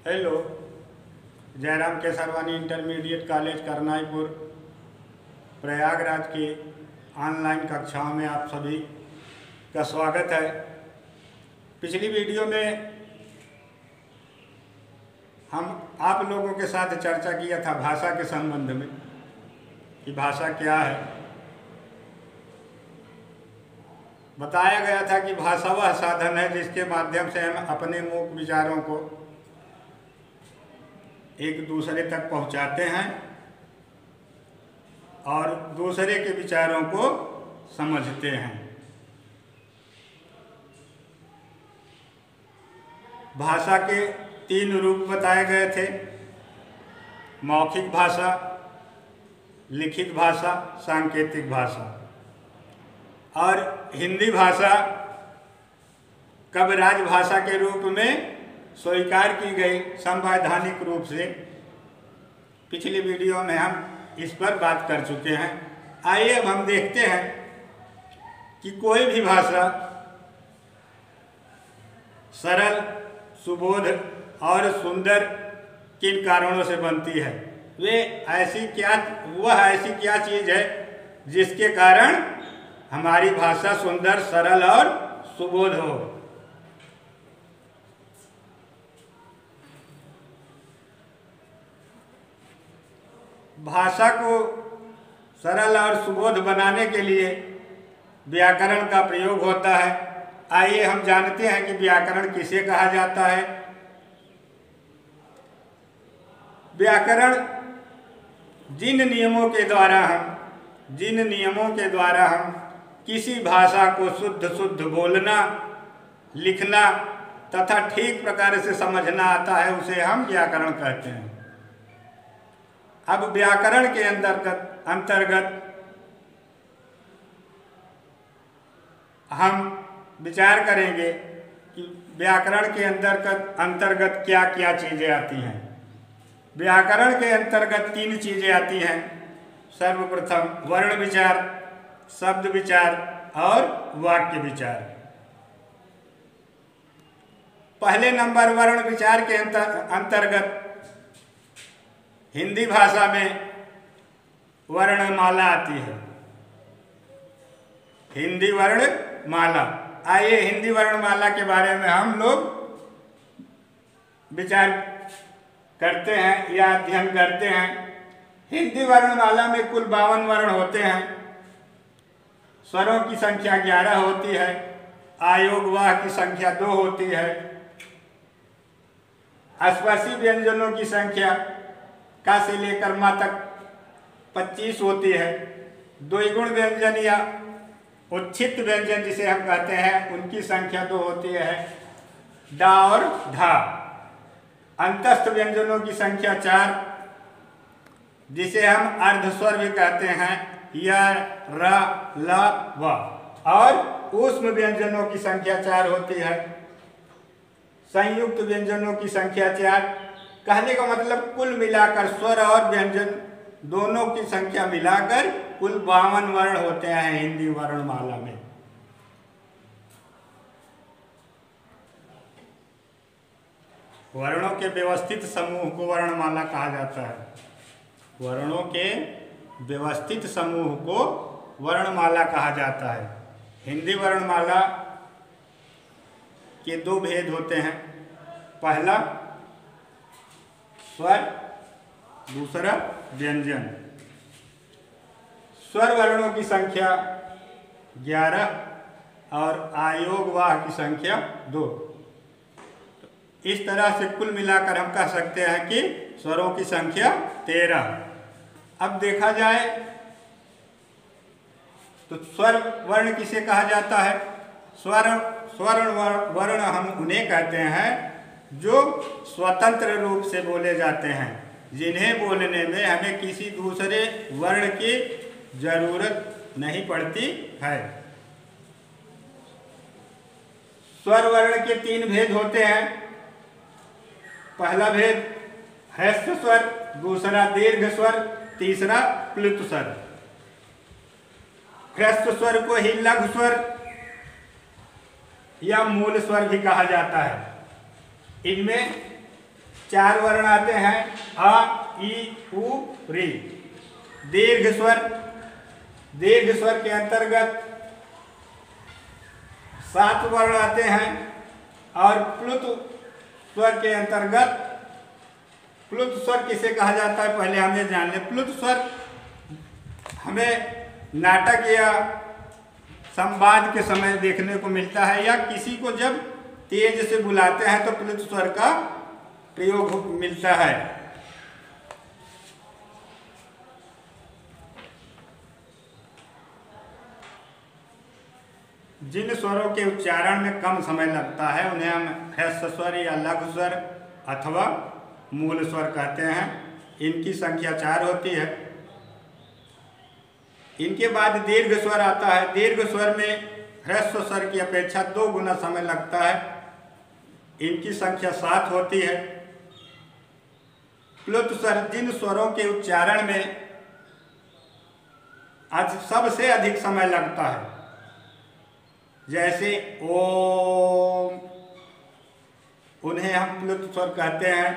Hello. Jairam Kesarwani intermediate college Karnaipur Prayagraj की online कक्षाओं में आप सभी का स्वागत है। पिछली वीडियो में हम आप लोगों के साथ चर्चा किया था भाषा के संबंध में कि भाषा क्या है। बताया गया था कि भाषा वह साधन है जिसके माध्यम से हम अपने मूक विचारों को एक दूसरे तक पहुंचाते हैं और दूसरे के विचारों को समझते हैं। भाषा के 3 रूप बताए गए थे: मौखिक भाषा, लिखित भाषा, सांकेतिक भाषा। और हिंदी भाषा कब राजभाषा के रूप में स्वीकार की गई संवैधानिक रूप से, पिछली वीडियो में हम इस पर बात कर चुके हैं। आइए अब हम देखते हैं कि कोई भी भाषा सरल, सुबोध और सुंदर किन कारणों से बनती है। वह ऐसी क्या चीज़ है जिसके कारण हमारी भाषा सुंदर, सरल और सुबोध हो। भाषा को सरल और सुबोध बनाने के लिए व्याकरण का प्रयोग होता है। आइए हम जानते हैं कि व्याकरण किसे कहा जाता है। व्याकरण जिन नियमों के द्वारा हम किसी भाषा को शुद्ध बोलना, लिखना तथा ठीक प्रकार से समझना आता है, उसे हम व्याकरण कहते हैं। अब व्याकरण के अंतर्गत हम विचार करेंगे कि व्याकरण के अंतर्गत क्या क्या चीज़ें आती हैं। व्याकरण के अंतर्गत 3 चीज़ें आती हैं। सर्वप्रथम वर्ण विचार, शब्द विचार और वाक्य विचार। पहले नंबर वर्ण विचार के अंतर्गत हिंदी भाषा में वर्णमाला आती है। हिंदी वर्णमाला। आइए हिंदी वर्णमाला के बारे में हम लोग विचार करते हैं या अध्ययन करते हैं। हिंदी वर्णमाला में कुल 52 वर्ण होते हैं। स्वरों की संख्या 11 होती है। आयोगवाह की संख्या 2 होती है। स्पर्शी व्यंजनों की संख्या का से लेकर मा तक 25 होती है। द्विगुण व्यंजन या उच्छित व्यंजन जिसे हम कहते हैं, उनकी संख्या 2 होती है, डा और ढा। अंतस्थ व्यंजनों की संख्या 4, जिसे हम अर्धस्वर भी कहते हैं, य, र, ल, व। और ऊष्म व्यंजनों की संख्या 4 होती है। संयुक्त व्यंजनों की संख्या 4। कहने का मतलब कुल मिलाकर स्वर और व्यंजन दोनों की संख्या मिलाकर कुल 52 वर्ण होते हैं हिंदी वर्णमाला में। वर्णों के व्यवस्थित समूह को वर्णमाला कहा जाता है। वर्णों के व्यवस्थित समूह को वर्णमाला कहा जाता है। हिंदी वर्णमाला के 2 भेद होते हैं। पहला स्वर, दूसरा व्यंजन। स्वर वर्णों की संख्या 11 और आयोगवाह की संख्या 2। इस तरह से कुल मिलाकर हम कह सकते हैं कि स्वरों की संख्या 13। अब देखा जाए तो स्वर वर्ण किसे कहा जाता है। स्वर्ण वर्ण हम उन्हें कहते हैं जो स्वतंत्र रूप से बोले जाते हैं, जिन्हें बोलने में हमें किसी दूसरे वर्ण की जरूरत नहीं पड़ती है। स्वर वर्ण के 3 भेद होते हैं। पहला भेद ह्रस्व स्वर, दूसरा दीर्घ स्वर, तीसरा प्लुत स्वर। ह्रस्व स्वर को ही लघु स्वर या मूल स्वर भी कहा जाता है। इनमें 4 वर्ण आते हैं अ, ई, उ, री। दीर्घ स्वर के अंतर्गत 7 वर्ण आते हैं और प्लुत स्वर के अंतर्गत, प्लुत स्वर किसे कहा जाता है पहले हम ये जान लें। प्लुत स्वर हमें नाटक या संवाद के समय देखने को मिलता है, या किसी को जब तेज से बुलाते हैं तो प्लुत स्वर का प्रयोग मिलता है। जिन स्वरों के उच्चारण में कम समय लगता है उन्हें हम ह्रस्व स्वर या लघु स्वर अथवा मूल स्वर कहते हैं। इनकी संख्या 4 होती है। इनके बाद दीर्घ स्वर आता है। दीर्घ स्वर में ह्रस्व स्वर की अपेक्षा 2 गुना समय लगता है। इनकी संख्या 7 होती है। प्लुत स्वर, जिन स्वरों के उच्चारण में आज सबसे अधिक समय लगता है, जैसे ओम, उन्हें हम प्लुत स्वर कहते हैं।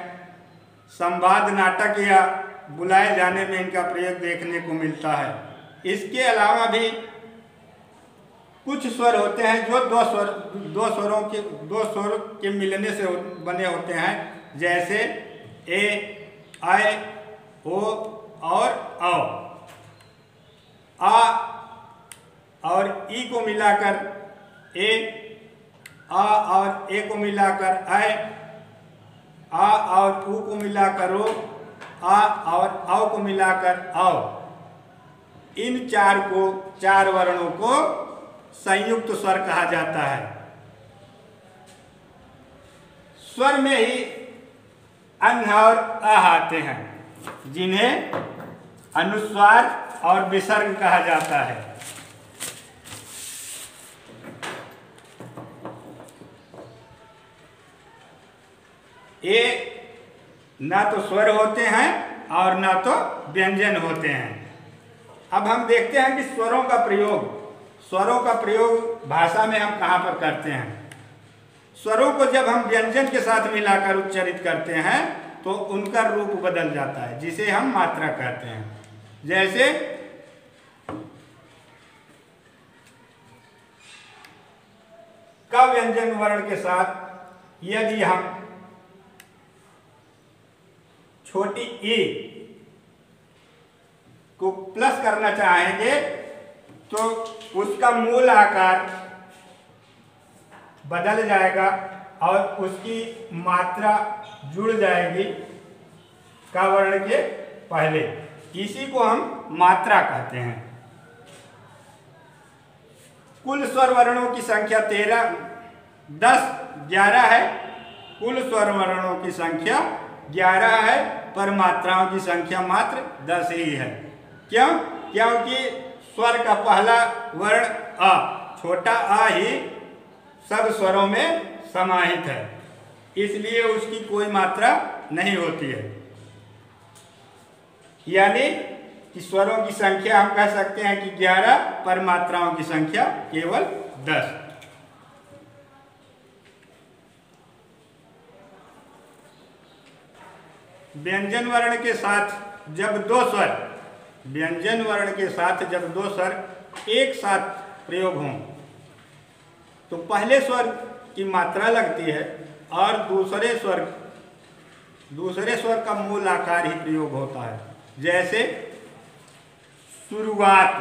संवाद, नाटक या बुलाए जाने में इनका प्रयोग देखने को मिलता है। इसके अलावा भी कुछ स्वर होते हैं जो दो स्वर के मिलने से बने होते हैं, जैसे ए, ऐ, ओ और औ। आ और ई को मिलाकर ए, आ और ए को मिलाकर ऐ, आ और उ को मिलाकर ओ, आ और औ को मिलाकर औ। इन 4 वर्णों को संयुक्त स्वर कहा जाता है। स्वर में ही अन् और अ आते हैं, जिन्हें अनुस्वार और विसर्ग कहा जाता है। ये ना तो स्वर होते हैं और ना तो व्यंजन होते हैं। अब हम देखते हैं कि स्वरों का प्रयोग भाषा में हम कहाँ पर करते हैं। स्वरों को जब हम व्यंजन के साथ मिलाकर उच्चारित करते हैं तो उनका रूप बदल जाता है, जिसे हम मात्रा कहते हैं। जैसे क व्यंजन वर्ण के साथ यदि हम छोटी ई को प्लस करना चाहेंगे तो उसका मूल आकार बदल जाएगा और उसकी मात्रा जुड़ जाएगी का वर्ण के पहले। इसी को हम मात्रा कहते हैं। कुल स्वर वर्णों की संख्या 11 है। कुल स्वर वर्णों की संख्या 11 है, पर मात्राओं की संख्या मात्र 10 ही है। क्यों? क्योंकि स्वर का पहला वर्ण अ, छोटा अ ही सब स्वरों में समाहित है, इसलिए उसकी कोई मात्रा नहीं होती है। यानी कि स्वरों की संख्या हम कह सकते हैं कि 11, पर मात्राओं की संख्या केवल 10। व्यंजन वर्ण के साथ जब दो स्वर एक साथ प्रयोग हों तो पहले स्वर की मात्रा लगती है और दूसरे स्वर का मूल आकार ही प्रयोग होता है। जैसे शुरुआत,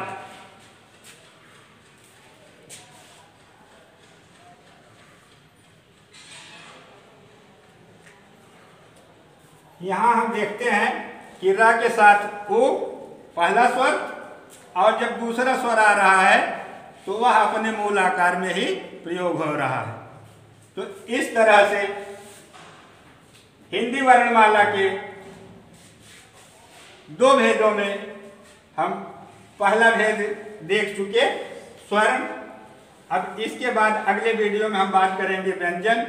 यहाँ हम देखते हैं कि रा के साथ ओ पहला स्वर, और जब दूसरा स्वर आ रहा है तो वह अपने मूल आकार में ही प्रयोग हो रहा है। तो इस तरह से हिंदी वर्णमाला के 2 भेदों में हम पहला भेद देख चुके, स्वर्ण। अब इसके बाद अगले वीडियो में हम बात करेंगे व्यंजन।